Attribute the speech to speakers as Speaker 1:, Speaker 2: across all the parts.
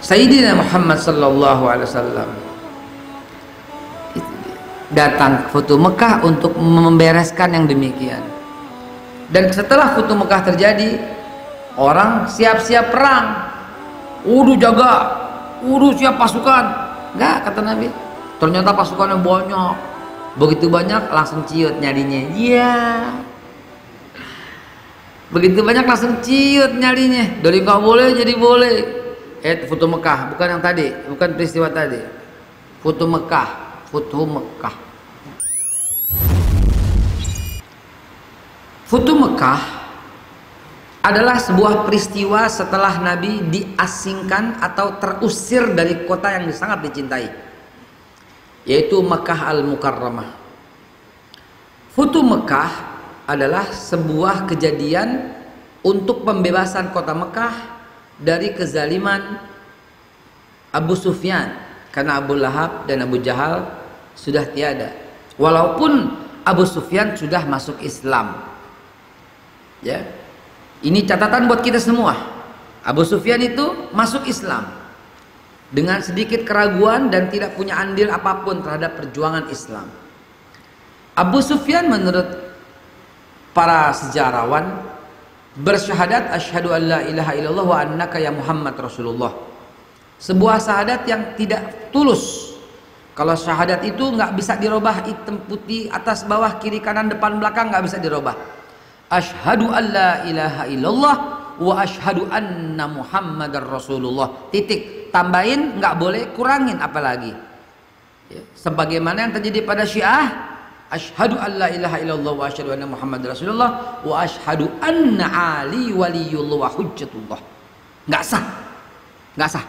Speaker 1: Sayyidina Muhammad sallallahu alaihi wasallam datang ke Futuh Mekah untuk membereskan yang demikian. Dan setelah Futuh Mekah terjadi, orang siap-siap perang, jaga, siap pasukan. Enggak, kata Nabi, ternyata pasukannya banyak, begitu banyak langsung ciut nyarinya. Iya, begitu banyak langsung ciut nyarinya. Dari nggak boleh jadi boleh. Futuh Mekah, bukan yang tadi, bukan peristiwa tadi. Futuh Mekah, Futuh Mekah. Futuh Mekah adalah sebuah peristiwa setelah Nabi diasingkan atau terusir dari kota yang sangat dicintai, yaitu Mekah Al-Mukarramah. Futuh Mekah adalah sebuah kejadian untuk pembebasan kota Mekah dari kezaliman Abu Sufyan, karena Abu Lahab dan Abu Jahal sudah tiada, walaupun Abu Sufyan sudah masuk Islam. Ya, ini catatan buat kita semua. Abu Sufyan itu masuk Islam dengan sedikit keraguan dan tidak punya andil apapun terhadap perjuangan Islam. Abu Sufyan menurut para sejarawan bersyahadat asyhadu an la ilaha illallah wa annaka ya Muhammad Rasulullah. Sebuah syahadat yang tidak tulus. Kalau syahadat itu nggak bisa dirubah, hitam putih, atas bawah, kiri kanan, depan belakang, nggak bisa dirubah. Asyhadu an la ilaha illallah wa asyhadu anna Muhammadar Rasulullah. Titik. Tambahin, nggak boleh, kurangin apalagi. Ya, sebagaimana yang terjadi pada Syiah, asyhadu an la ilaha illallah wa asyhadu anna Muhammadar Rasulullah wa asyhadu anna Ali waliyullah wa hujjatullah. Nggak sah. Nggak sah.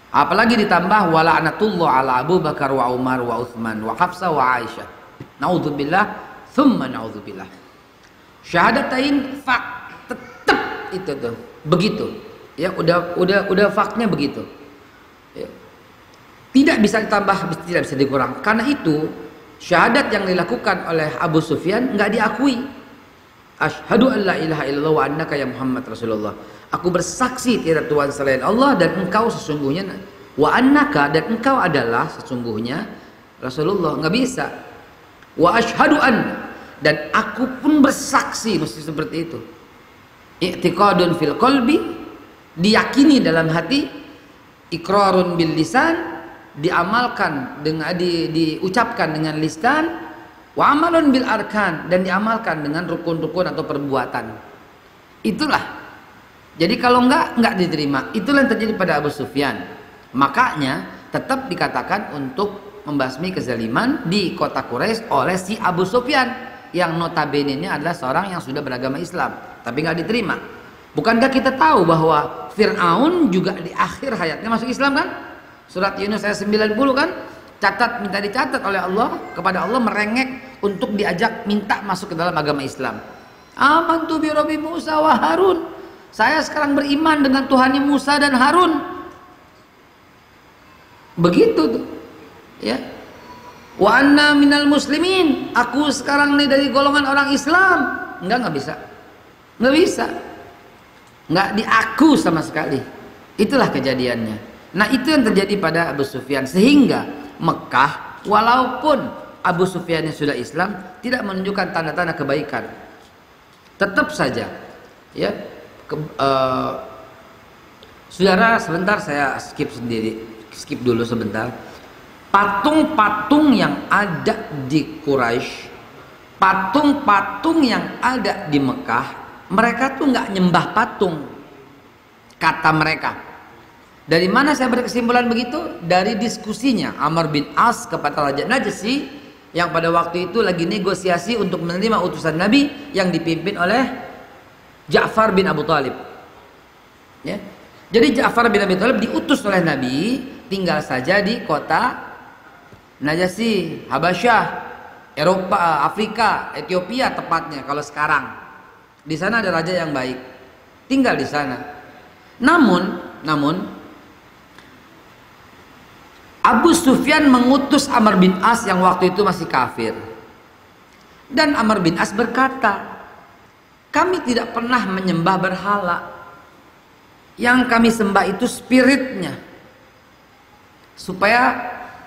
Speaker 1: Apalagi ditambah wa la'natullah ala Abu Bakar wa Umar wa Utsman wa Hafsah wa Aisyah. Naudzubillah, thumma naudzubillah. Syahadatain fak tetap itu tuh begitu ya, udah faknya begitu ya. Tidak bisa ditambah, tidak bisa dikurang. Karena itu syahadat yang dilakukan oleh Abu Sufyan nggak diakui. Asyhadu an la ilaha illallah wa annaka ya Muhammad Rasulullah. Aku bersaksi tiada Tuhan selain Allah dan engkau sesungguhnya wa annaka, dan engkau adalah sesungguhnya Rasulullah. Nggak bisa. Wa asyhadu an, dan aku pun bersaksi, mesti seperti itu. I'tiqadun fil qalbi, diyakini dalam hati, iqrarun bil lisan, diamalkan dengan diucapkan dengan lisan, wa amalun bil arkan, dan diamalkan dengan rukun-rukun atau perbuatan. Itulah. Jadi kalau enggak diterima. Itulah yang terjadi pada Abu Sufyan. Makanya tetap dikatakan untuk membasmi kezaliman di kota Quraisy oleh si Abu Sufyan, yang notabene-nya adalah seorang yang sudah beragama Islam, tapi nggak diterima. Bukankah kita tahu bahwa Fir'aun juga di akhir hayatnya masuk Islam kan? Surat Yunus ayat 90 kan? Minta dicatat oleh Allah, kepada Allah merengek untuk diajak minta masuk ke dalam agama Islam. Amantu bi Rabbi Musa wa Harun. Saya sekarang beriman dengan Tuhannya Musa dan Harun. Begitu tuh. Ya. Wa anna minal muslimin, aku sekarang nih dari golongan orang Islam. Nggak bisa. Nggak bisa. Nggak diaku sama sekali. Itulah kejadiannya. Nah, itu yang terjadi pada Abu Sufyan. Sehingga Mekah, walaupun Abu Sufyan yang sudah Islam, tidak menunjukkan tanda-tanda kebaikan. Tetap saja ya, saudara, sebentar saya skip dulu sebentar. Patung-patung yang ada di Quraisy, patung-patung yang ada di Mekah, mereka tuh nggak nyembah patung, kata mereka. Dari mana saya berkesimpulan begitu? Dari diskusinya Amr bin As kepada Raja Najasyi, yang pada waktu itu lagi negosiasi untuk menerima utusan Nabi yang dipimpin oleh Ja'far bin Abu Thalib. Ya. Jadi Ja'far bin Abi Thalib diutus oleh Nabi, tinggal saja di kota Najasyi, Habasyah, Eropa, Afrika, Ethiopia tepatnya kalau sekarang. Di sana ada raja yang baik, tinggal di sana. Namun Abu Sufyan mengutus Amr bin As yang waktu itu masih kafir. Dan Amr bin As berkata, kami tidak pernah menyembah berhala. Yang kami sembah itu spiritnya. supaya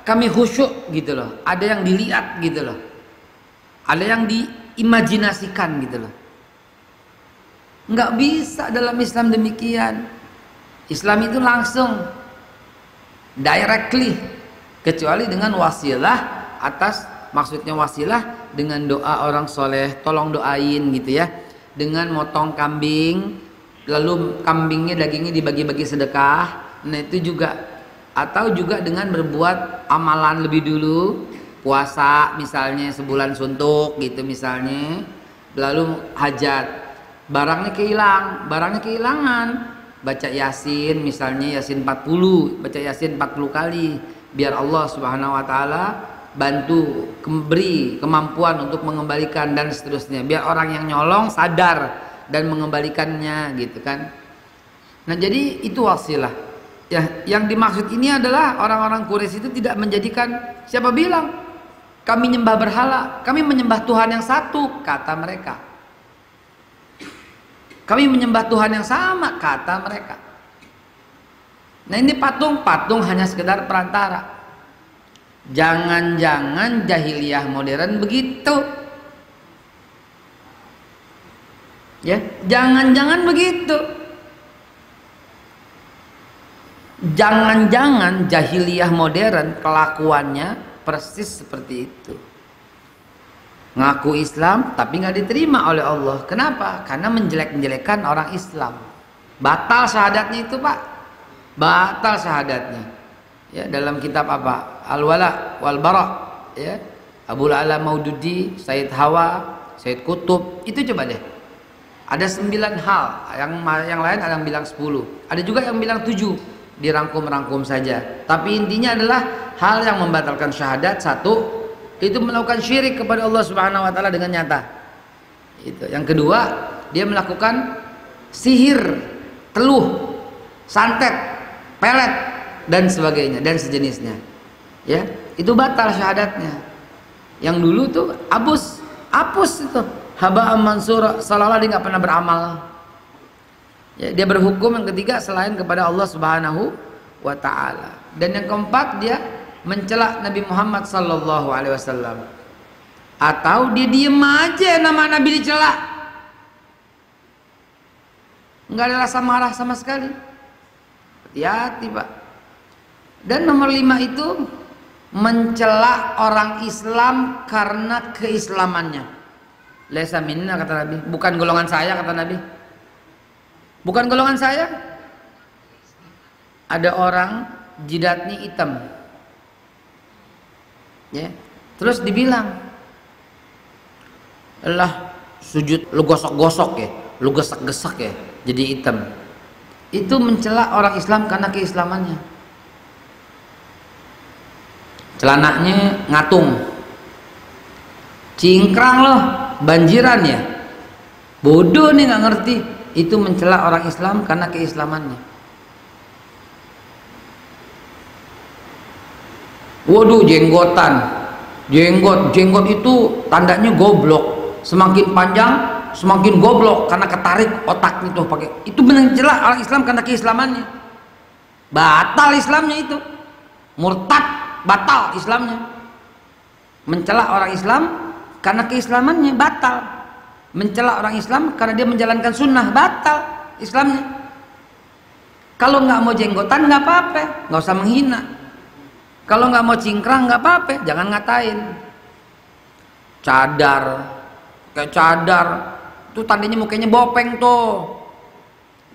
Speaker 1: kami khusyuk gitu loh. Ada yang dilihat gitu loh. Ada yang diimajinasikan gitu loh. Nggak bisa dalam Islam demikian. Islam itu langsung, directly, kecuali dengan wasilah atas, maksudnya wasilah dengan doa orang soleh, tolong doain gitu ya, dengan motong kambing, lalu kambingnya dagingnya dibagi-bagi sedekah, nah itu juga, atau juga dengan berbuat amalan lebih dulu, puasa misalnya sebulan suntuk gitu misalnya, lalu hajat, barangnya kehilangan, baca Yasin misalnya, Yasin 40, baca Yasin 40 kali biar Allah Subhanahu wa taala bantu, beri kemampuan untuk mengembalikan dan seterusnya, biar orang yang nyolong sadar dan mengembalikannya gitu kan. Nah, jadi itu wasilah. Ya, yang dimaksud ini adalah orang-orang Quraisy itu tidak menjadikan, siapa bilang kami menyembah berhala, kami menyembah Tuhan yang satu, kata mereka. Kami menyembah Tuhan yang sama, kata mereka. Nah, ini patung hanya sekedar perantara. Jangan-jangan jahiliyah modern begitu. Ya, jangan-jangan begitu. Jangan-jangan jahiliyah modern kelakuannya persis seperti itu. Ngaku Islam tapi nggak diterima oleh Allah. Kenapa? Karena menjelek-menjelekan orang Islam. Batal syahadatnya itu, Pak. Batal syahadatnya. Ya, dalam kitab apa? Al-Wala wal Bara, ya. Abul Ala Maududi, Said Hawa, Said Kutub, itu coba deh. Ada 9 hal, yang lain ada yang bilang 10. Ada juga yang bilang 7. Dirangkum-rangkum saja. Tapi intinya adalah hal yang membatalkan syahadat. Satu, itu melakukan syirik kepada Allah Subhanahu wa taala dengan nyata. Itu. Yang kedua, dia melakukan sihir, teluh, santet, pelet dan sebagainya dan sejenisnya. Ya, itu batal syahadatnya. Yang dulu tuh hapus itu. Haba mansura, seolah-olah dia nggak pernah beramal. Ya, dia berhukum. Yang ketiga, selain kepada Allah Subhanahu wa taala. Dan yang keempat, dia mencela Nabi Muhammad sallallahu alaihi wasallam, atau dia diem aja nama Nabi dicela, nggak ada rasa marah sama sekali. Hati-hati, Pak. Dan nomor 5 itu mencela orang Islam karena keislamannya. Laisa minna, kata Nabi, bukan golongan saya, kata Nabi, bukan golongan saya. Ada orang jidatnya hitam, ya, terus dibilang, lah sujud lu gosok-gosok ya, lu gesek-gesek ya, jadi hitam. Itu mencela orang Islam karena keislamannya. Celananya ngatung, cingkrang loh, banjiran ya, bodoh nih nggak ngerti. Itu mencela orang Islam karena keislamannya. Waduh, jenggot itu tandanya goblok. Semakin panjang semakin goblok karena ketarik otaknya tuh pakai. Itu mencela orang Islam karena keislamannya. Batal Islamnya itu. Murtad, batal Islamnya. Mencela orang Islam karena keislamannya batal. Mencela orang Islam karena dia menjalankan sunnah, batal Islamnya. Kalau nggak mau jenggotan nggak apa-apa, nggak usah menghina. Kalau nggak mau cingkrang nggak apa-apa, jangan ngatain. Cadar, kayak cadar, itu tandanya mukanya bopeng tuh.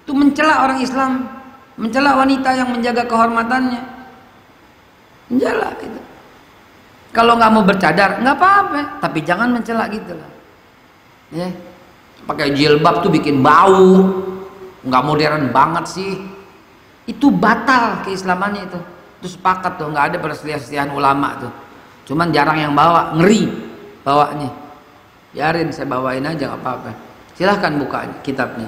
Speaker 1: Itu mencela orang Islam, mencela wanita yang menjaga kehormatannya. Mencela itu. Kalau nggak mau bercadar nggak apa-apa, tapi jangan mencela gitu lah. Ya, pakai jilbab tuh bikin bau, nggak modern banget sih. Itu batal keislamannya itu. Itu sepakat tuh, nggak ada perselisihan ulama tuh. Cuman jarang yang bawa, ngeri bawanya. Biarin saya bawain aja nggak apa-apa. Silahkan buka kitabnya.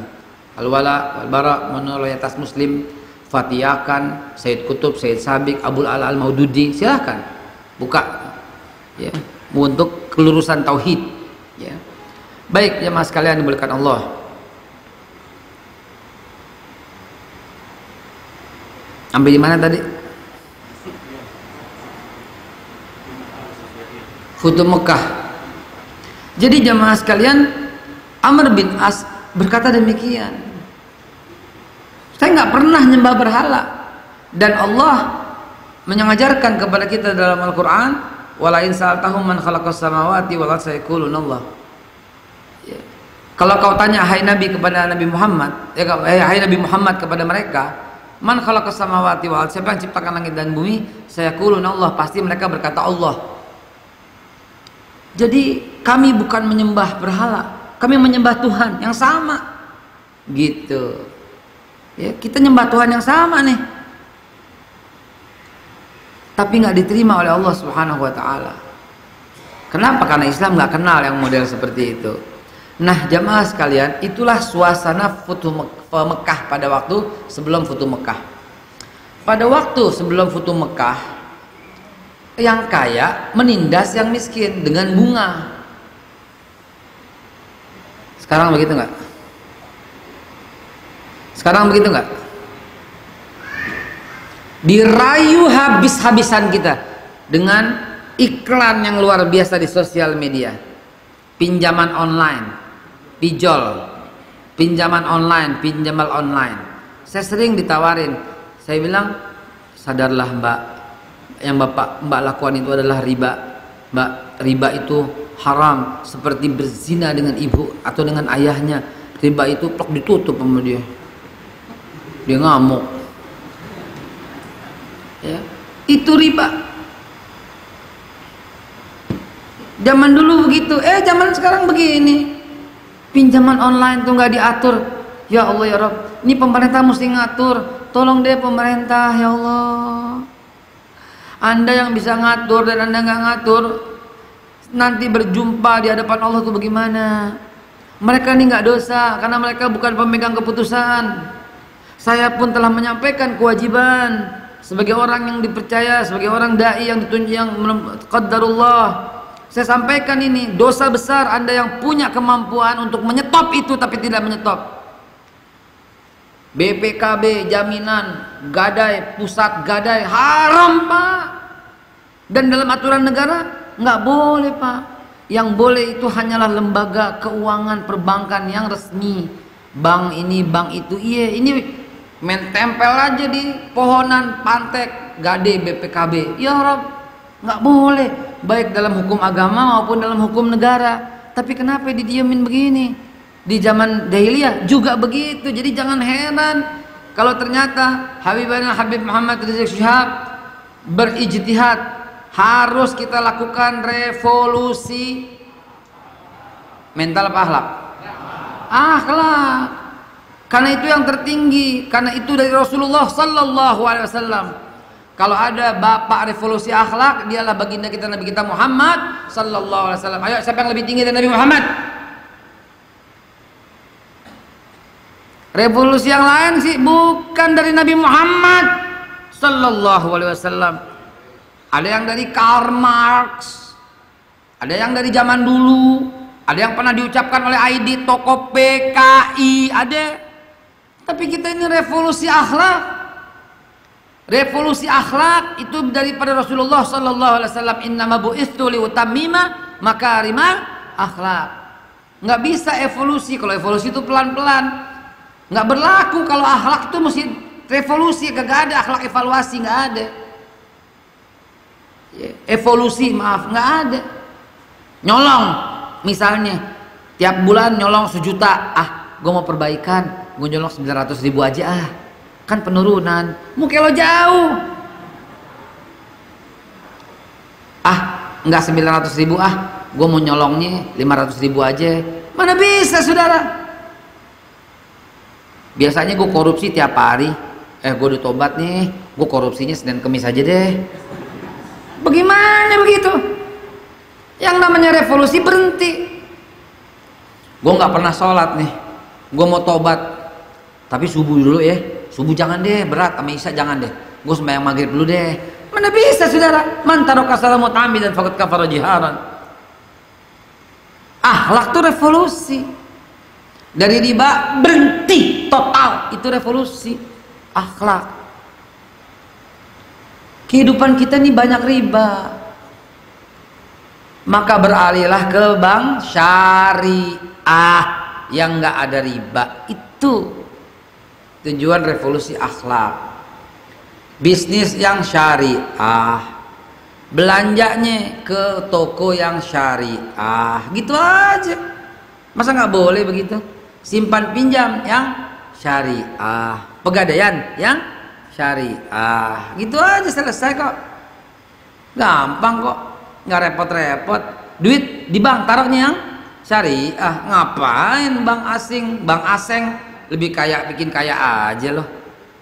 Speaker 1: Al-Wala wal-Bara menurut Loyalitas Muslim, Fatihakan, Said Kutub, Said Sabiq, Abul Ala Al-Maududi. Silahkan buka, ya, untuk kelurusan tauhid. Ya. Baik jemaah sekalian dimuliakan Allah. Sampai di mana tadi? Futuh Mekah. Jadi jamaah sekalian, Amr bin As berkata demikian, saya nggak pernah nyembah berhala, dan Allah mengajarkan kepada kita dalam Al-Quran, wala in sa'altahum man khalaqas samawati wal arda sayaqulunallah. Ya. Kalau kau tanya hai Nabi kepada Nabi Muhammad, hai Nabi Muhammad kepada mereka, man khalaqas samawati wal arda, siapa yang ciptakan langit dan bumi? Sayaqulunallah, pasti mereka berkata Allah. Jadi kami bukan menyembah berhala, kami menyembah Tuhan yang sama. Gitu. Ya, kita nyembah Tuhan yang sama nih. Tapi nggak diterima oleh Allah Subhanahu wa taala. Kenapa? Karena Islam nggak kenal yang model seperti itu. Nah, jamaah sekalian, itulah suasana Futuh Mekah pada waktu sebelum Futuh Mekah. Pada waktu sebelum Futuh Mekah, yang kaya menindas yang miskin dengan bunga. Sekarang begitu nggak? Sekarang begitu nggak? Dirayu habis-habisan kita dengan iklan yang luar biasa di sosial media, pinjaman online, pinjaman online. Saya sering ditawarin, saya bilang, sadarlah mbak, yang mbak lakukan itu adalah riba. Mbak, riba itu haram, seperti berzina dengan ibu atau dengan ayahnya. Riba itu plok ditutup sama dia ngamuk. Ya, itu riba. Zaman dulu begitu, zaman sekarang begini. Pinjaman online tuh nggak diatur. Ya Allah ya Rabb, ini pemerintah mesti ngatur. Tolong deh pemerintah, ya Allah. Anda yang bisa ngatur dan Anda nggak ngatur, nanti berjumpa di hadapan Allah tuh bagaimana? Mereka ini nggak dosa karena mereka bukan pemegang keputusan. Saya pun telah menyampaikan kewajiban sebagai orang yang dipercaya, sebagai orang dai yang ditunjuk, yang qadarullah. Saya sampaikan ini, dosa besar Anda yang punya kemampuan untuk menyetop itu tapi tidak menyetop. BPKB, jaminan, gadai, pusat gadai, haram Pak. Dan dalam aturan negara nggak boleh Pak. Yang boleh itu hanyalah lembaga keuangan perbankan yang resmi. Bank ini, bank itu. Iya, ini main tempel aja di pohonan pantek gade BPKB. Ya Rob, nggak boleh, baik dalam hukum agama maupun dalam hukum negara. Tapi kenapa didiemin begini? Di zaman jahiliyah juga begitu. Jadi jangan heran kalau ternyata Habib Muhammad Rizik Syihab berijtihad, harus kita lakukan revolusi mental apa akhlak? Akhlak. Karena itu yang tertinggi, karena itu dari Rasulullah sallallahu alaihi wasallam. Kalau ada bapak revolusi akhlak, dialah baginda kita, Nabi kita Muhammad sallallahu alaihi wasallam. Ayo, siapa yang lebih tinggi dari Nabi Muhammad? Revolusi yang lain sih bukan dari Nabi Muhammad sallallahu alaihi wasallam. Ada yang dari Karl Marx, ada yang dari zaman dulu, ada yang pernah diucapkan oleh Aidit, tokoh PKI, ada. Tapi kita ini revolusi akhlak. Revolusi akhlak itu daripada Rasulullah sallallahu alaihi wasallam, innama bu'itsu liutammima makarimal akhlak. Nggak bisa evolusi, kalau evolusi itu pelan-pelan. Nggak berlaku kalau akhlak itu mesti revolusi, gak ada akhlak evaluasi, nggak ada. Evolusi maaf, nggak ada. Nyolong misalnya tiap bulan nyolong 1 juta, gue mau perbaikan, gue nyolong 900.000 aja, kan penurunan, muka lo jauh. Nggak 900.000, gue mau nyolongnya 500.000 aja, mana bisa saudara. Biasanya gue korupsi tiap hari, gue udah tobat nih, gue korupsinya Senin Kemis aja deh. Bagaimana begitu? Yang namanya revolusi berhenti. Gue nggak pernah sholat nih, gue mau tobat, tapi subuh dulu ya. Subuh jangan deh, berat, sama isya jangan deh. Gue sembahyang maghrib dulu deh. Mana bisa saudara? Man taraka salamu ta'amidan faqad kafara jiharan. Akhlak tuh revolusi. Dari riba berhenti total, itu revolusi akhlak. Kehidupan kita ini banyak riba. Maka beralihlah ke bank syariah yang nggak ada riba. Itu tujuan revolusi akhlak. Bisnis yang syariah, belanjanya ke toko yang syariah, gitu aja. Masa nggak boleh begitu? Simpan pinjam yang syariah, pegadaian yang syariah, gitu aja selesai kok. Gampang kok, nggak repot-repot. Duit di bank taruhnya yang syariah. Ngapain bank asing, bank asing lebih kaya, bikin kaya aja loh.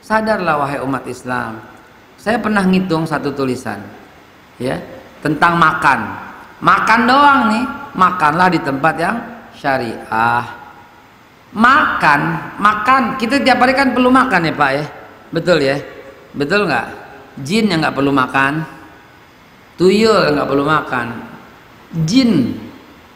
Speaker 1: Sadarlah wahai umat Islam. Saya pernah ngitung satu tulisan, ya, tentang makan. Makan doang nih, makanlah di tempat yang syariah. Makan. Kita tiap hari kan perlu makan ya Pak ya, betul ya, betul nggak? Jin yang nggak perlu makan, tuyul yang nggak perlu makan, jin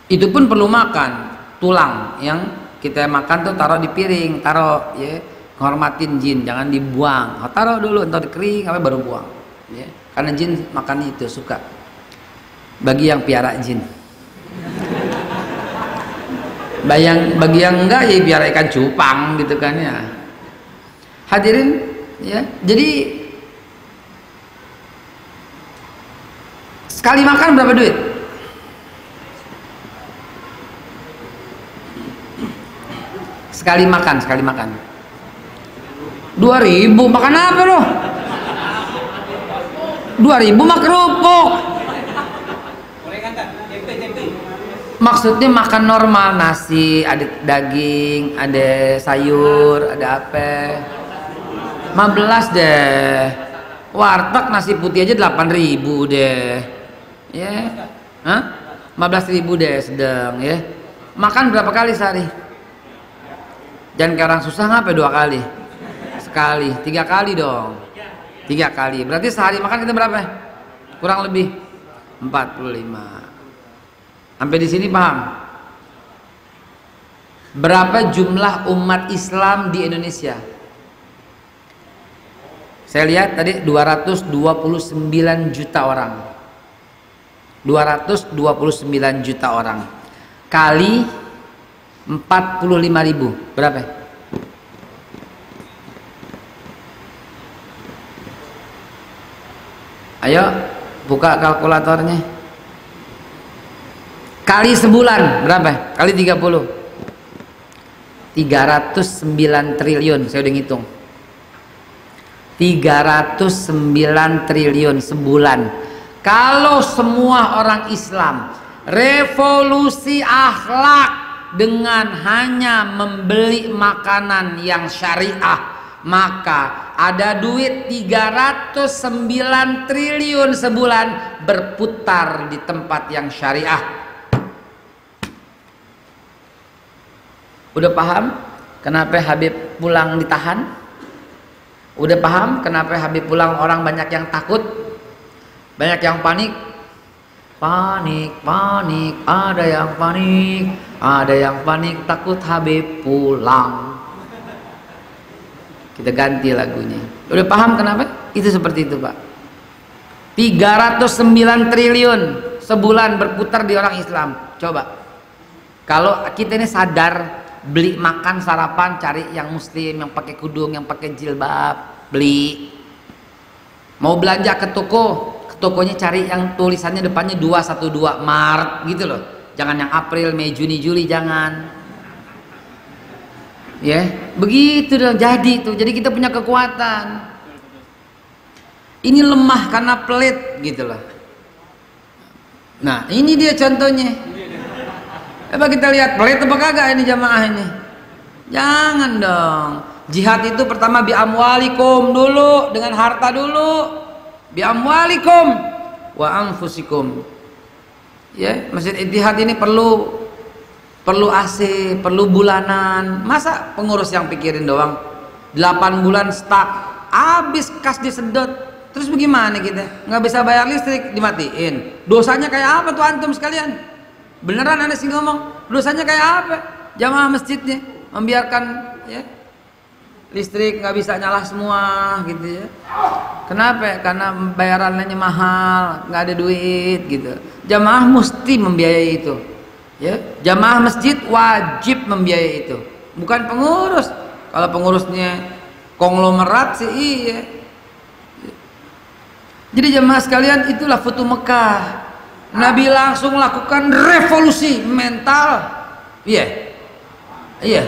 Speaker 1: itu pun perlu makan. Tulang yang kita makan tuh taruh di piring, taruh ya, hormatin jin, jangan dibuang. Taruh dulu, entar kering, apa baru buang. Ya. Karena jin makan itu suka. Bagi yang piara jin. Bagi yang enggak ya piara ikan cupang gitu kan ya. Hadirin, ya. Jadi sekali makan berapa duit? Sekali makan. 2.000, makan apa loh? 2.000 mah kerupuk. Maksudnya makan normal, nasi, ada daging, ada sayur, ada apa? 15 deh. Warteg nasi putih aja 8.000 deh. Ya. Hah? 15.000 deh sedang ya. Makan berapa kali sehari? Jangan kayak orang susah ngapain 2 kali? Sekali, 3 kali dong. 3 kali. Berarti sehari makan kita berapa? Kurang lebih 45. Sampai di sini paham? Berapa jumlah umat Islam di Indonesia? Saya lihat tadi 229 juta orang. 229 juta orang kali 45.000 berapa? Ayo buka kalkulatornya. Kali sebulan berapa? Kali 30. 309 triliun, saya udah ngitung. 309 triliun sebulan. Kalau semua orang Islam revolusi akhlak dengan hanya membeli makanan yang syariah, maka ada duit 309 triliun sebulan berputar di tempat yang syariah. Udah paham kenapa Habib pulang ditahan? Udah paham kenapa Habib pulang orang banyak yang takut, banyak yang panik? Panik, ada yang panik, takut Habib pulang. Kita ganti lagunya. Udah paham kenapa? Itu seperti itu Pak. 309 triliun sebulan berputar di orang Islam. Coba kalau kita ini sadar, beli makan sarapan cari yang muslim, yang pakai kudung, yang pakai jilbab, beli. Mau belanja ke toko, tokonya cari yang tulisannya depannya 212 Maret gitu loh. Jangan yang April, Mei, Juni, Juli, jangan. Ya, begitu dong. Jadi tuh, jadi kita punya kekuatan. Ini lemah karena pelit gitu loh. Nah, ini dia contohnya. Coba kita lihat pelit apa kagak ini jamaah ini. Jangan dong. Jihad itu pertama bi amwalikum dulu, dengan harta dulu. Bi amwalikum wa anfusikum. Ya, Masjid Ittihad ini perlu AC, perlu bulanan. Masa pengurus yang pikirin doang? 8 bulan stuck, habis kas disedot. Terus bagaimana kita? Nggak bisa bayar listrik, dimatiin. Dosanya kayak apa tuh antum sekalian? Beneran Anda sih ngomong, dosanya kayak apa? Jamaah masjidnya membiarkan ya listrik nggak bisa nyala semua gitu ya. Kenapa? Karena bayarannya mahal, nggak ada duit gitu. Jamaah mesti membiayai itu. Ya, jamaah masjid wajib membiayai itu, bukan pengurus. Kalau pengurusnya konglomerat sih iya. Jadi jamaah sekalian, itulah Futu Mekah. Nabi langsung lakukan revolusi mental. Iya. Iya.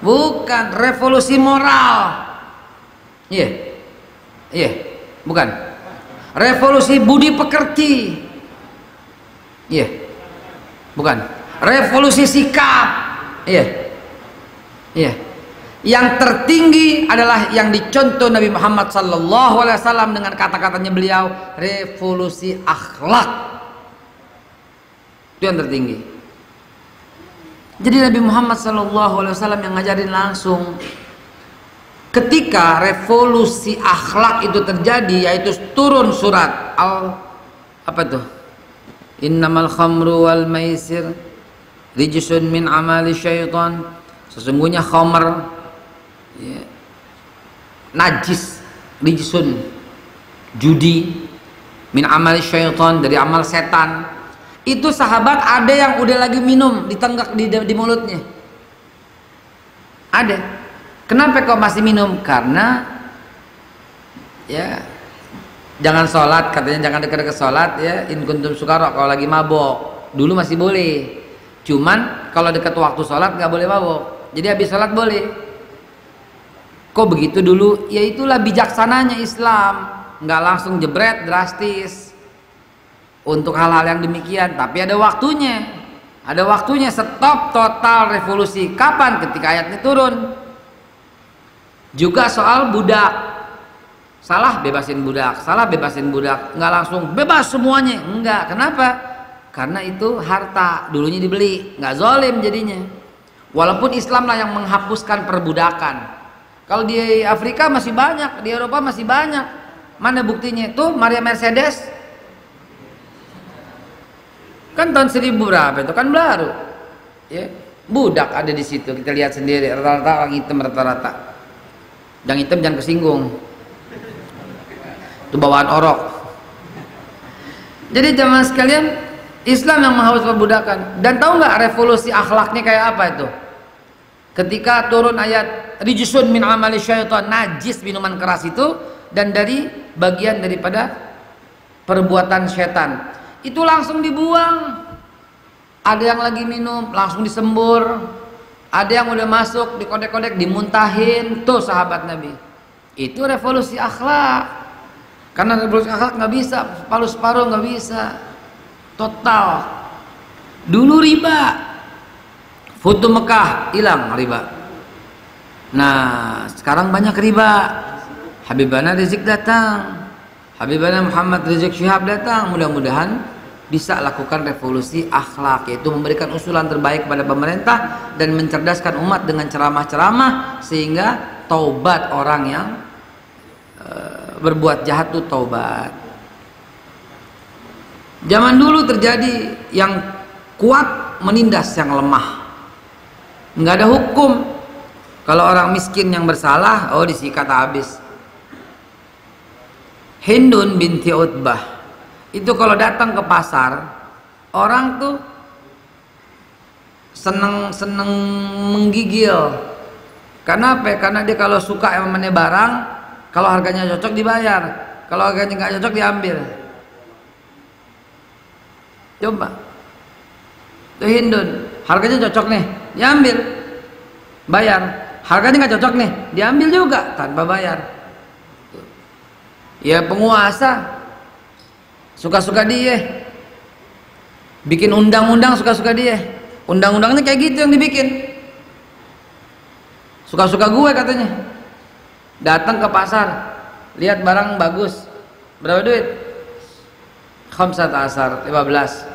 Speaker 1: Bukan revolusi moral. Iya. Iya, bukan. Revolusi budi pekerti. Iya. Bukan. Revolusi sikap. Iya. Iya. Yang tertinggi adalah yang dicontoh Nabi Muhammad SAW dengan kata-katanya beliau, revolusi akhlak. Itu yang tertinggi. Jadi Nabi Muhammad SAW yang ngajarin langsung. Ketika revolusi akhlak itu terjadi, yaitu turun surat apa tuh? Innamal khamru wal maisir rijsun min amali syaitan. Sesungguhnya khamr ya, najis, rijsun, judi, min amali syaitan, dari amal setan. Itu sahabat ada yang udah lagi minum, ditenggak di mulutnya. Ada. Kenapa kok masih minum? Karena ya jangan sholat, katanya jangan dekat-dekat sholat ya, in kuntum sukara, kalau lagi mabok. Dulu masih boleh, cuman kalau dekat waktu sholat nggak boleh mabok. Jadi habis sholat boleh. Kok begitu dulu? Ya itulah bijaksananya Islam, nggak langsung jebret drastis untuk hal-hal yang demikian, tapi ada waktunya. Ada waktunya stop total revolusi. Kapan? Ketika ayatnya turun. Juga soal budak, salah bebasin budak, salah bebasin budak, nggak langsung bebas semuanya, enggak. Kenapa? Karena itu harta, dulunya dibeli, nggak zolim jadinya. Walaupun Islam lah yang menghapuskan perbudakan. Kalau di Afrika masih banyak, di Eropa masih banyak. Mana buktinya? Tuh Maria Mercedes, kan tahun 1000 berapa itu kan baru, ya budak ada di situ. Kita lihat sendiri, rata-rata orang hitam rata-rata. Yang hitam jangan kesinggung, itu bawaan orok. Jadi jamaah sekalian, Islam yang menghapus perbudakan. Dan tahu nggak revolusi akhlaknya kayak apa itu? Ketika turun ayat rijsun min amali syaitan, najis minuman keras itu dan dari bagian daripada perbuatan setan, itu langsung dibuang. Ada yang lagi minum langsung disembur, ada yang udah masuk dikodek-kodek dimuntahin. Tuh sahabat Nabi, itu revolusi akhlak. Karena revolusi akhlak nggak bisa separuh-separuh, nggak bisa total. Dulu riba, Futu Mekah hilang riba. Nah sekarang banyak riba. Habibana Rizik datang, Habibana Muhammad Rizik Syihab datang. Mudah-mudahan bisa lakukan revolusi akhlak, yaitu memberikan usulan terbaik kepada pemerintah dan mencerdaskan umat dengan ceramah-ceramah sehingga taubat orang yang berbuat jahat itu taubat. Zaman dulu terjadi yang kuat menindas yang lemah, nggak ada hukum. Kalau orang miskin yang bersalah, oh disikat habis. Hindun binti Utbah itu kalau datang ke pasar, orang tuh seneng menggigil. Karena apa? Karena dia kalau suka yang namanya barang, kalau harganya cocok dibayar, kalau harganya nggak cocok diambil. Coba, tuh Hindun, harganya cocok nih, diambil, bayar. Harganya nggak cocok nih, diambil juga tanpa bayar. Ya penguasa suka-suka dia, bikin undang-undang suka-suka dia. Undang-undangnya kayak gitu yang dibikin, suka-suka gue katanya. Datang ke pasar, lihat barang bagus, berapa duit? Khamsat asar, 15.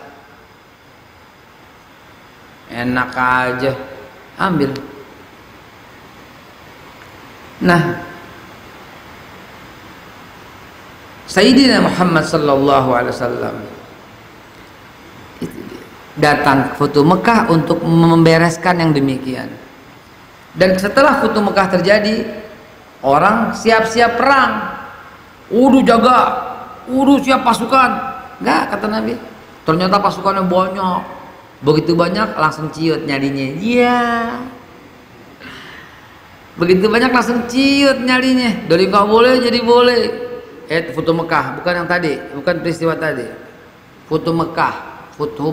Speaker 1: Enak aja, ambil. Nah, Sayyidina Muhammad sallallahu alaihi wasallam datang ke Futu Mekah untuk membereskan yang demikian. Dan setelah Futu Mekah terjadi, Orang siap-siap perang, jaga, siap pasukan. Enggak, kata Nabi. Ternyata pasukannya banyak. Begitu banyak langsung ciut nyalinya. Iya. Begitu banyak langsung ciut nyalinya. Dari nggak boleh jadi boleh. Foto Mekah, bukan yang tadi, bukan peristiwa tadi. Foto Mekah, foto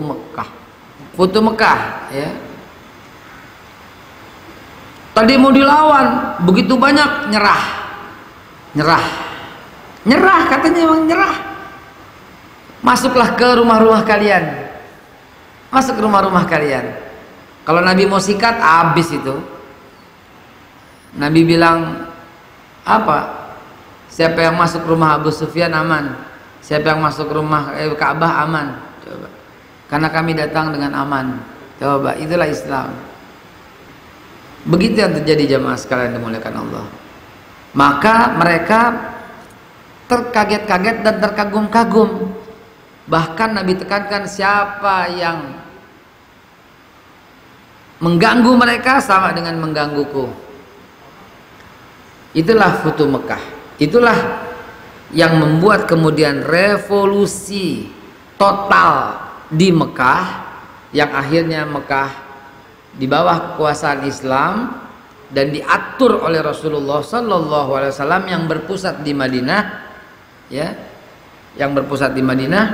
Speaker 1: Mekah, ya. Tadi mau dilawan, begitu banyak nyerah katanya, emang nyerah. Masuklah ke rumah-rumah kalian, masuk ke rumah-rumah kalian. Kalau Nabi mau sikat, habis itu. Nabi bilang apa? Siapa yang masuk rumah Abu Sufyan aman, siapa yang masuk rumah Ka'bah aman. Coba, karena kami datang dengan aman. Coba, itulah Islam. Begitu yang terjadi jamaah sekalian dimuliakan Allah. Maka mereka terkaget-kaget dan terkagum-kagum. Bahkan Nabi tekankan, siapa yang mengganggu mereka sama dengan menggangguku. Itulah Futuh Mekah. Itulah yang membuat kemudian revolusi total di Mekah, yang akhirnya Mekah di bawah kekuasaan Islam dan diatur oleh Rasulullah Sallallahu Alaihi Wasallam yang berpusat di Madinah, ya, yang berpusat di Madinah,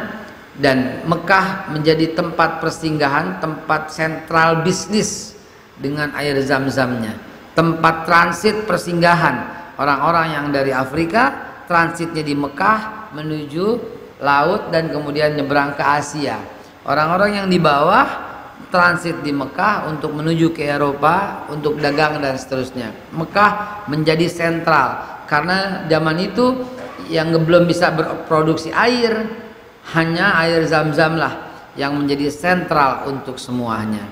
Speaker 1: dan Mekah menjadi tempat persinggahan, tempat sentral bisnis dengan air zam-zamnya, tempat transit persinggahan orang-orang yang dari Afrika, transitnya di Mekah menuju laut dan kemudian nyebrang ke Asia. Orang-orang yang di bawah transit di Mekah untuk menuju ke Eropa untuk dagang dan seterusnya. Mekah menjadi sentral karena zaman itu yang belum bisa berproduksi air, hanya air zam-zam lah yang menjadi sentral untuk semuanya.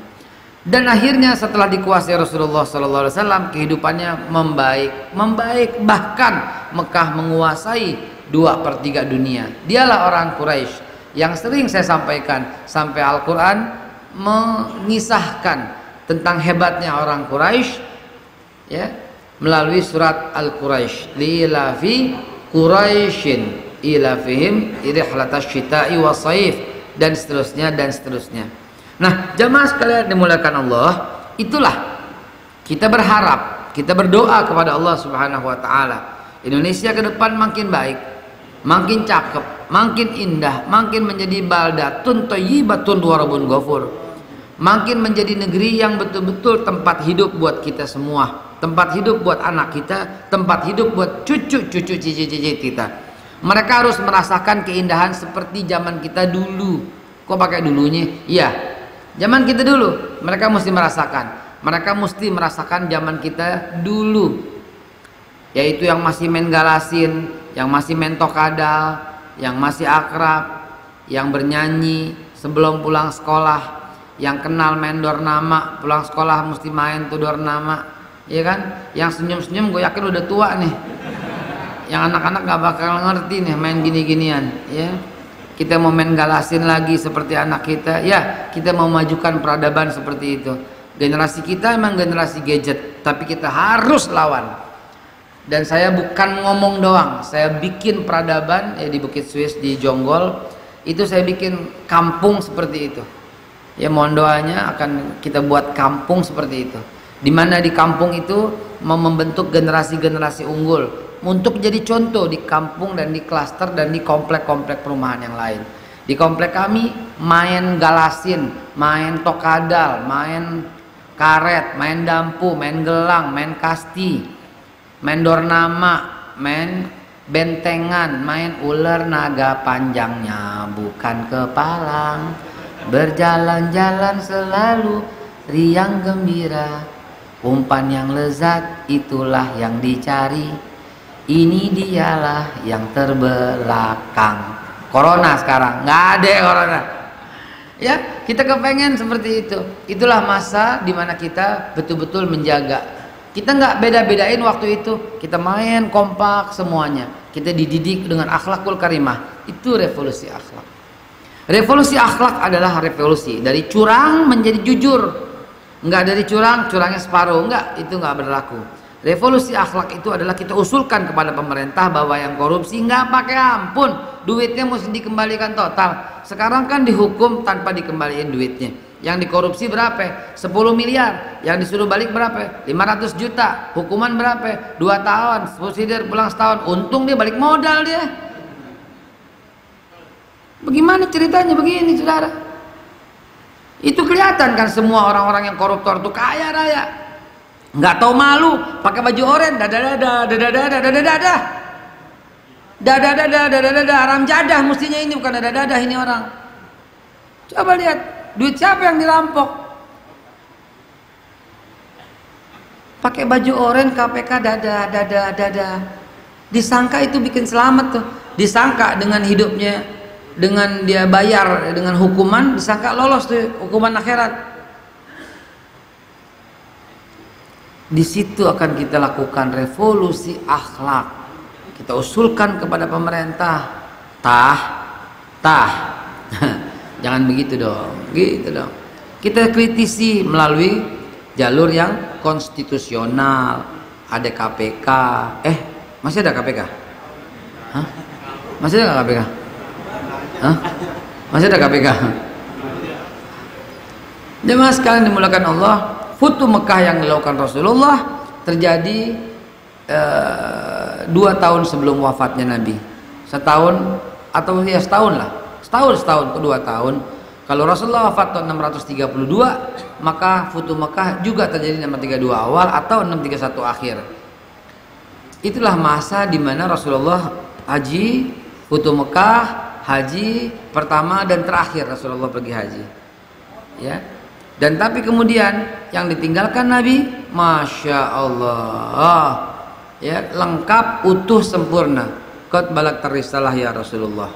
Speaker 1: Dan akhirnya setelah dikuasai Rasulullah SAW, kehidupannya membaik, bahkan Mekah menguasai 2/3 dunia. Dialah orang Quraisy yang sering saya sampaikan, sampai Al-Quran mengisahkan tentang hebatnya orang Quraisy, ya, melalui surat Al-Quraisy, lilafi Quraisyin ilafihim rihlatash syita'i was-saif, dan seterusnya dan seterusnya. Nah, jamaah sekalian dimuliakan Allah, itulah kita berharap, kita berdoa kepada Allah Subhanahu wa taala, Indonesia ke depan makin baik, makin cakep, makin indah, makin menjadi baldatun thayyibatun wa rabbun ghafur, makin menjadi negeri yang betul-betul tempat hidup buat kita semua, tempat hidup buat anak kita, tempat hidup buat cucu-cucu cici-cici kita. Mereka harus merasakan keindahan seperti zaman kita dulu. Kok pakai dulunya? Iya, zaman kita dulu mereka mesti merasakan. Mereka mesti merasakan zaman kita dulu, yaitu yang masih main galasin, yang masih main tokadal, yang masih akrab, yang bernyanyi sebelum pulang sekolah, yang kenal main dornama, pulang sekolah mesti main tuh dornama, ya kan? Yang senyum-senyum gue yakin udah tua nih. Yang anak-anak gak bakal ngerti nih main gini-ginian, ya. Kita mau main galasin lagi seperti anak kita, ya, kita mau majukan peradaban seperti itu. Generasi kita emang generasi gadget, tapi kita harus lawan. Dan saya bukan ngomong doang, saya bikin peradaban di Bukit Swiss di Jonggol, itu saya bikin kampung seperti itu. Ya, mohon doanya akan kita buat kampung seperti itu. Dimana di kampung itu mau membentuk generasi-generasi unggul untuk jadi contoh di kampung dan di klaster dan di komplek-komplek perumahan yang lain. Di komplek kami main galasin, main tokadal, main karet, main dampu, main gelang, main kasti, main dornama, main bentengan, main ular naga panjangnya bukan kepalang, berjalan-jalan selalu riang gembira, umpan yang lezat itulah yang dicari. Ini dialah yang terbelakang. Corona sekarang nggak ada corona. Ya, kita kepengen seperti itu. Itulah masa dimana kita betul-betul menjaga. Kita nggak beda-bedain waktu itu. Kita main kompak semuanya. Kita dididik dengan akhlakul karimah. Itu revolusi akhlak. Revolusi akhlak adalah revolusi dari curang menjadi jujur. Nggak dari curang, curangnya separuh. Nggak, itu nggak berlaku. Revolusi akhlak itu adalah kita usulkan kepada pemerintah bahwa yang korupsi nggak pakai ampun, duitnya mesti dikembalikan total. Sekarang kan dihukum tanpa dikembaliin duitnya. Yang dikorupsi berapa? 10 miliar. Yang disuruh balik berapa? 500 juta. Hukuman berapa? 2 tahun. Subsidi pulang setahun. Untung dia balik modal dia. Bagaimana ceritanya begini, saudara? Itu kelihatan kan semua orang-orang yang koruptor itu kaya raya. Nggak tahu malu, pakai baju oranye, dada, haram jadah mestinya ini, bukan dada ini orang. Coba lihat, duit siapa yang dirampok? Pakai baju oranye KPK dada. Disangka itu bikin selamat tuh. Disangka dengan hidupnya, dengan dia bayar dengan hukuman, disangka lolos tuh hukuman akhirat. Di situ akan kita lakukan revolusi akhlak. Kita usulkan kepada pemerintah, jangan begitu dong, gitu dong. Kita kritisi melalui jalur yang konstitusional. Ada KPK, masih ada KPK? Hah? Masih ada nggak KPK? Hah? Masih ada KPK? Jemaah sekalian dimulakan Allah, Futu Mekah yang dilakukan Rasulullah terjadi 2 tahun sebelum wafatnya Nabi. Setahun atau ya setahun lah. Setahun ke 2 tahun. Kalau Rasulullah wafat tahun 632, maka Futu Mekah juga terjadi 632 awal atau 631 akhir. Itulah masa di mana Rasulullah haji, Futu Mekah, haji pertama dan terakhir Rasulullah pergi haji. Ya. Dan tapi kemudian yang ditinggalkan Nabi, Masya Allah, ya, lengkap, utuh, sempurna. Qad balagta risalah ya Rasulullah.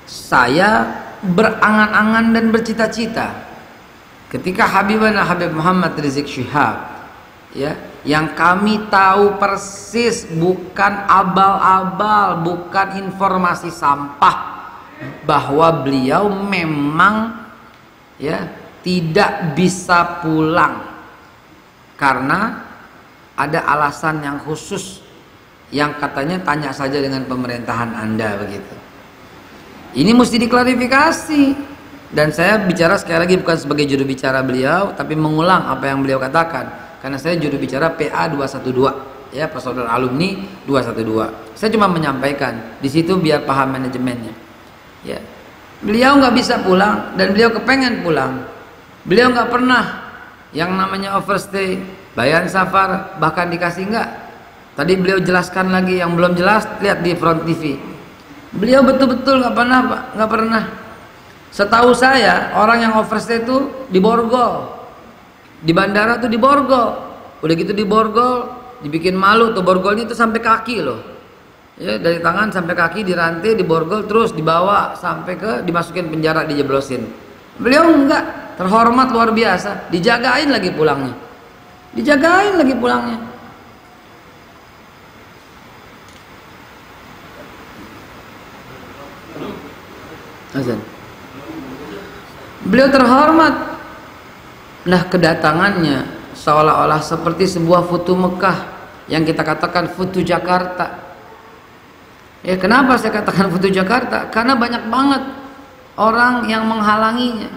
Speaker 1: Saya berangan-angan dan bercita-cita ketika Habib Muhammad Rizik Syihab, ya, yang kami tahu persis, bukan abal-abal, bukan informasi sampah, bahwa beliau memang, ya, tidak bisa pulang karena ada alasan yang khusus yang katanya tanya saja dengan pemerintahan Anda, begitu. Ini mesti diklarifikasi, dan saya bicara sekali lagi bukan sebagai juru bicara beliau, tapi mengulang apa yang beliau katakan, karena saya juru bicara PA 212, ya, Persaudaraan Alumni 212. Saya cuma menyampaikan di situ biar paham manajemennya. Ya, beliau nggak bisa pulang dan beliau kepengen pulang. Beliau nggak pernah yang namanya overstay, bayan safar, bahkan dikasih nggak. Tadi beliau jelaskan lagi, yang belum jelas lihat di Front TV. Beliau betul-betul nggak pernah, Pak, nggak pernah. Setahu saya orang yang overstay itu diborgol, di bandara tuh diborgol. Udah gitu diborgol, dibikin malu tuh, borgolnya itu sampai kaki loh. Ya, dari tangan sampai kaki dirantai, diborgol, terus dibawa sampai ke dimasukin penjara, dijeblosin. Beliau enggak, terhormat luar biasa, dijagain lagi pulangnya. Azan. Beliau terhormat. Nah, kedatangannya seolah-olah seperti sebuah Futu Mekah yang kita katakan Futu Jakarta. Ya, kenapa saya katakan Futu Jakarta? Karena banyak banget orang yang menghalanginya.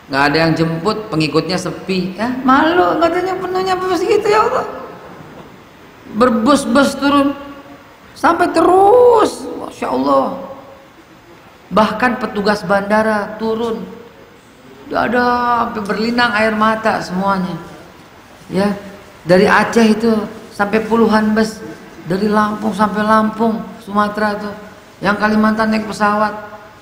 Speaker 1: Nggak ada yang jemput, pengikutnya sepi, ya malu, katanya penuhnya apa gitu, ya Allah. Berbus-bus turun sampai terus, Masya Allah. Bahkan petugas bandara turun, udah ada sampai berlinang air mata semuanya. Ya, dari Aceh itu sampai puluhan bus, dari Lampung sampai Lampung, Sumatera tuh. Yang Kalimantan naik pesawat,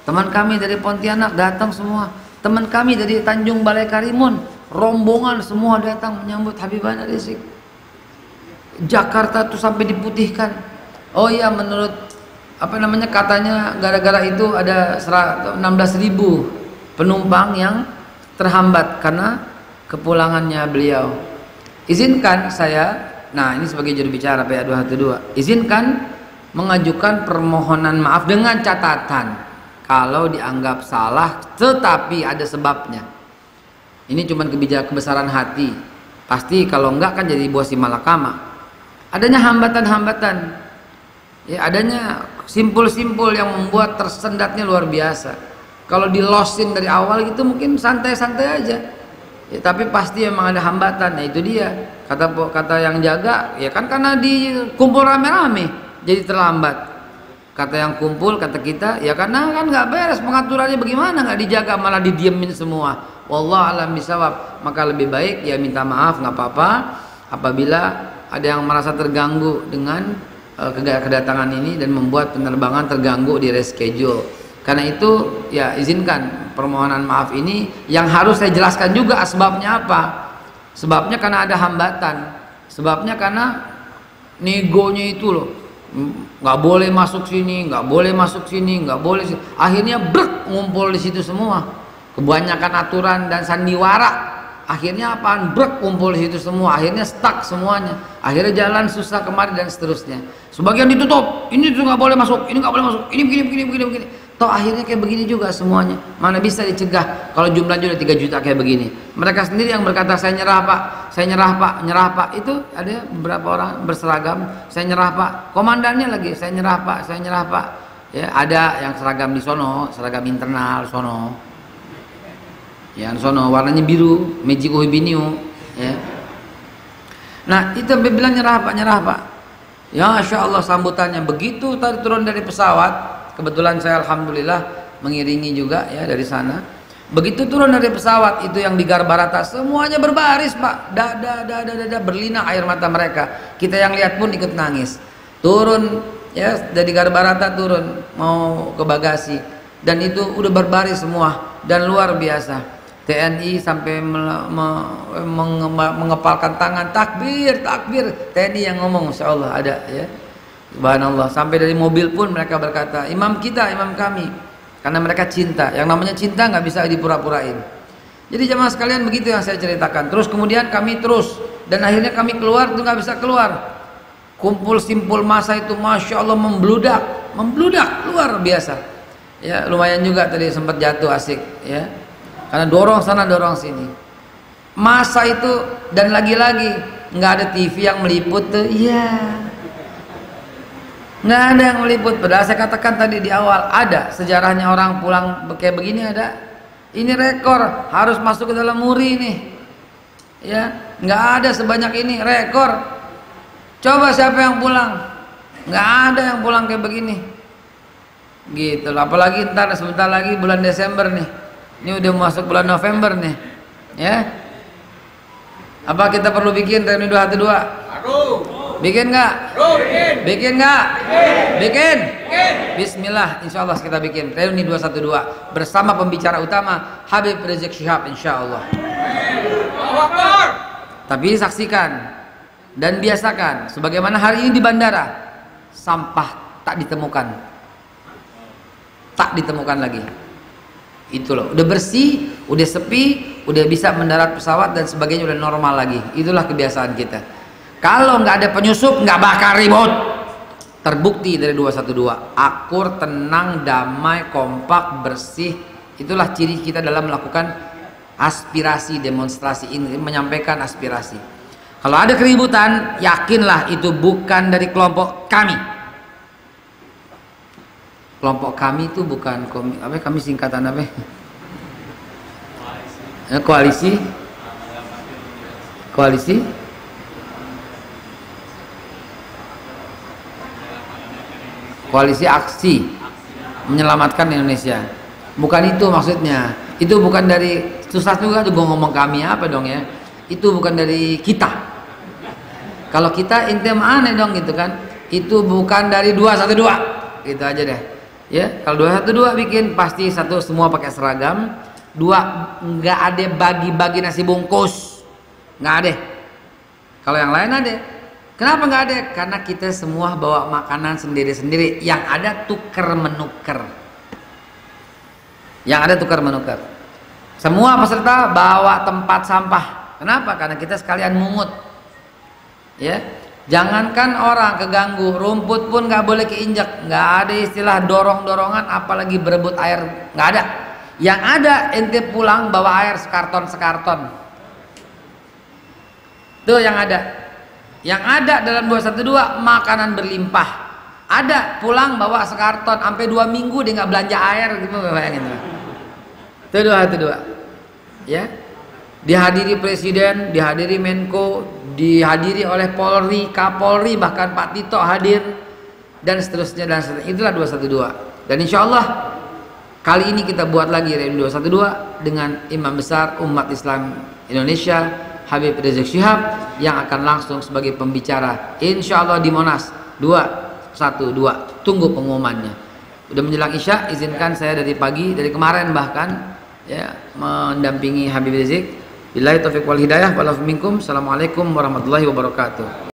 Speaker 1: teman kami dari Pontianak datang semua, teman kami dari Tanjung Balai Karimun, rombongan semua datang menyambut Habibana Rizik. Jakarta tuh sampai diputihkan. Oh iya, menurut katanya gara-gara itu ada 16.000 penumpang yang terhambat karena kepulangannya beliau. Izinkan saya, nah ini sebagai juru bicara PA 212, izinkan mengajukan permohonan maaf dengan catatan kalau dianggap salah tetapi ada sebabnya. Ini cuma kebesaran hati. Pasti kalau enggak kan jadi buah si malakama. Adanya hambatan-hambatan, ya adanya simpul-simpul yang membuat tersendatnya luar biasa. Kalau dilosin dari awal gitu mungkin santai-santai aja, ya, tapi pasti memang ada hambatan. Nah itu dia kata yang jaga, ya kan karena dikumpul rame-rame jadi terlambat. Kata yang kumpul, kata kita, ya karena kan nggak beres pengaturannya, bagaimana nggak dijaga malah didiemin semua. Wallah alam bisawab. Maka lebih baik ya minta maaf, nggak apa-apa apabila ada yang merasa terganggu dengan kedatangan ini dan membuat penerbangan terganggu di reschedule. Karena itu ya izinkan permohonan maaf ini yang harus saya jelaskan juga asbabnya apa. Sebabnya karena ada hambatan, sebabnya karena negonya itu loh, nggak boleh masuk sini, nggak boleh masuk sini, nggak boleh. Akhirnya brek ngumpul di situ semua. Kebanyakan aturan dan sandiwara, akhirnya apaan? Brek kumpul di situ semua, akhirnya stuck semuanya, akhirnya jalan susah kemari dan seterusnya. Sebagian ditutup, ini tuh nggak boleh masuk, ini nggak boleh masuk, ini begini. Toh akhirnya kayak begini juga semuanya. Mana bisa dicegah kalau jumlahnya udah 3 juta kayak begini. Mereka sendiri yang berkata saya nyerah pak, nyerah pak. Itu ada beberapa orang berseragam, saya nyerah pak. Komandannya lagi, saya nyerah pak. Ya ada yang seragam di sono, seragam internal sono. Ya sono warnanya biru, Magic Uhibiniu, ya. Nah itu sampai bilang nyerah pak. Ya Masya Allah sambutannya begitu tadi turun dari pesawat. Kebetulan saya alhamdulillah mengiringi juga ya dari sana. Begitu turun dari pesawat itu yang di Garbarata semuanya berbaris pak, dada berlinang air mata mereka. Kita yang lihat pun ikut nangis. Turun ya dari Garbarata turun mau ke bagasi dan itu udah berbaris semua dan luar biasa. TNI sampai mengepalkan tangan takbir. TNI yang ngomong Masya Allah ada ya. Subhanallah, sampai dari mobil pun mereka berkata imam kami, karena mereka cinta. Yang namanya cinta nggak bisa dipura-purain. Jadi jemaah sekalian begitu yang saya ceritakan. Terus kemudian kami dan akhirnya kami keluar itu nggak bisa keluar. Kumpul simpul masa itu Masya Allah membludak luar biasa. Ya lumayan juga tadi sempat jatuh asik ya. Karena dorong sana dorong sini masa itu, dan lagi-lagi nggak ada TV yang meliput tuh, iya nggak ada yang meliput. Padahal saya katakan tadi di awal ada sejarahnya orang pulang kayak begini, ada ini rekor harus masuk ke dalam muri nih ya, nggak ada sebanyak ini rekor. Coba siapa yang pulang, nggak ada yang pulang kayak begini gitu. Apalagi ntar sebentar lagi bulan Desember nih. Ini udah masuk bulan November nih, ya. Apa kita perlu bikin reuni 212? Bikin nggak? Bikin nggak? Bikin. Bismillah, insya Allah kita bikin reuni 212 bersama pembicara utama Habib Rizik Syihab, insya Allah. Tapi saksikan dan biasakan, sebagaimana hari ini di bandara, sampah tak ditemukan lagi. Itu loh, udah bersih, udah sepi, udah bisa mendarat pesawat dan sebagainya, udah normal lagi. Itulah kebiasaan kita. Kalau nggak ada penyusup, nggak bakal ribut. Terbukti dari 212, akur, tenang, damai, kompak, bersih. Itulah ciri kita dalam melakukan aspirasi, demonstrasi ini, menyampaikan aspirasi. Kalau ada keributan, yakinlah itu bukan dari kelompok kami. Kelompok kami itu bukan kami singkatan apa? Koalisi aksi menyelamatkan Indonesia. Bukan itu maksudnya. Itu bukan dari, susah juga tuh gue ngomong kami apa dong ya. Itu bukan dari kita. Kalau kita intem aneh dong gitu kan. Itu bukan dari 212. Gitu aja deh. Ya, kalau 212 bikin pasti satu semua pakai seragam, dua nggak ada bagi-bagi nasi bungkus, nggak ada. Kalau yang lain ada. Kenapa nggak ada? Karena kita semua bawa makanan sendiri-sendiri. Yang ada tukar menukar. Semua peserta bawa tempat sampah. Kenapa? Karena kita sekalian mungut. Ya. Jangankan orang keganggu, rumput pun nggak boleh keinjak, nggak ada istilah dorong-dorongan, apalagi berebut air, nggak ada. Yang ada ente pulang bawa air sekarton. Tuh yang ada. Yang ada dalam 212 makanan berlimpah. Ada pulang bawa sekarton sampai 2 minggu dia nggak belanja air gitu, bayangin. Itu dua. Ya. Dihadiri presiden, dihadiri Menko, dihadiri oleh Polri, Kapolri, bahkan Pak Tito hadir dan seterusnya dan seterusnya. Itulah 212. Dan insya Allah kali ini kita buat lagi reuni 212 dengan Imam Besar Umat Islam Indonesia Habib Rizik Syihab yang akan langsung sebagai pembicara insya Allah di Monas 212. Tunggu pengumumannya. Udah menjelang Isya, izinkan saya dari pagi, dari kemarin bahkan ya mendampingi Habib Rizik. Billahi taufiq wal hidayah. Assalamualaikum warahmatullahi wabarakatuh.